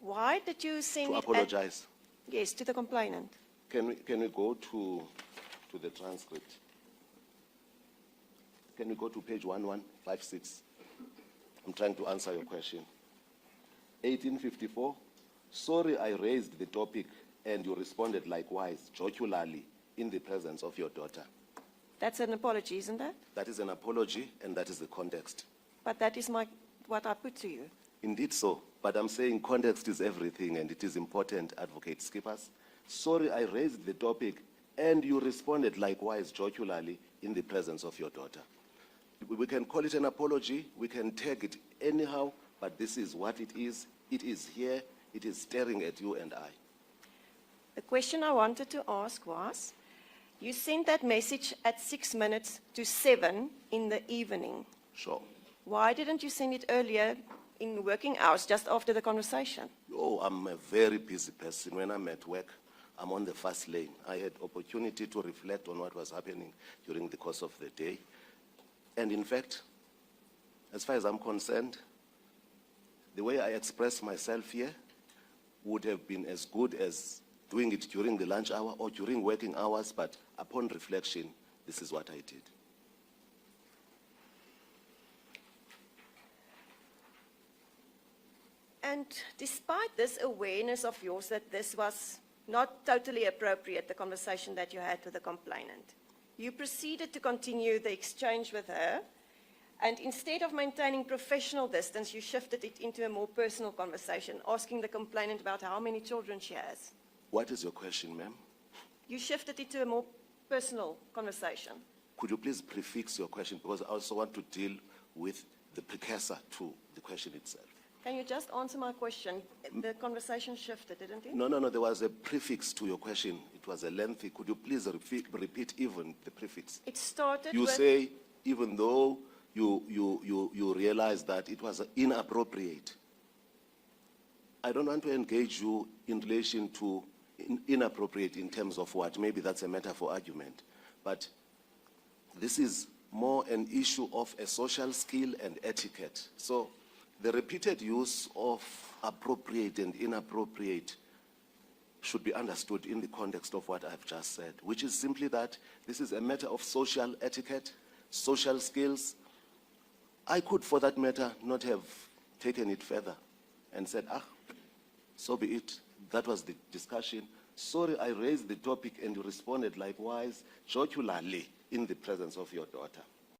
Why did you send To it? apologize. Yes, to the complainant. Can we go to the transcript? Can we go to page 1156? I'm trying to answer your question. 1854, sorry I raised the topic and you responded likewise, jocularly, in the presence of your daughter. That's an apology, isn't that? That is an apology and that is the context. But that is what I put to you. Indeed so, but I'm saying context is everything and it is important, Advocate Scheepers. Sorry I raised the topic and you responded likewise, jocularly, in the presence of your daughter. We can call it an apology, we can take it anyhow, but this is what it is. It is here, it is staring at you and I. The question I wanted to ask was, you sent that message at 6 minutes to 7 in the evening. Sure. Why didn't you send it earlier in working hours, just after the conversation? Oh, I'm a very busy person. When I'm at work, I'm on the fast lane. I had opportunity to reflect on what was happening during the course of the day. And in fact, as far as I'm concerned, the way I express myself here would have been as good as doing it during the lunch hour or during working hours, but upon reflection, this is what I did. And despite this awareness of yours that this was not totally appropriate, the conversation that you had with the complainant, you proceeded to continue the exchange with her, and instead of maintaining professional distance, you shifted it into a more personal conversation, asking the complainant about how many children she has. What is your question, ma'am? You shifted it to a more personal conversation. Could you please prefix your question, because I also want to deal with the precursor to the question itself. Can you just answer my question? The conversation shifted, didn't it? No, there was a prefix to your question. It was a lengthy. Could you please repeat even the prefix? It started You with... say, even though you realize that it was inappropriate. I don't want to engage you in relation to inappropriate in terms of what. Maybe that's a matter for argument. But this is more an issue of a social skill and etiquette. So the repeated use of appropriate and inappropriate should be understood in the context of what I've just said, which is simply that this is a matter of social etiquette, social skills. I could, for that matter, not have taken it further and said, so be it. That was the discussion. Sorry, I raised the topic and you responded likewise, jocularly, in the presence of your daughter.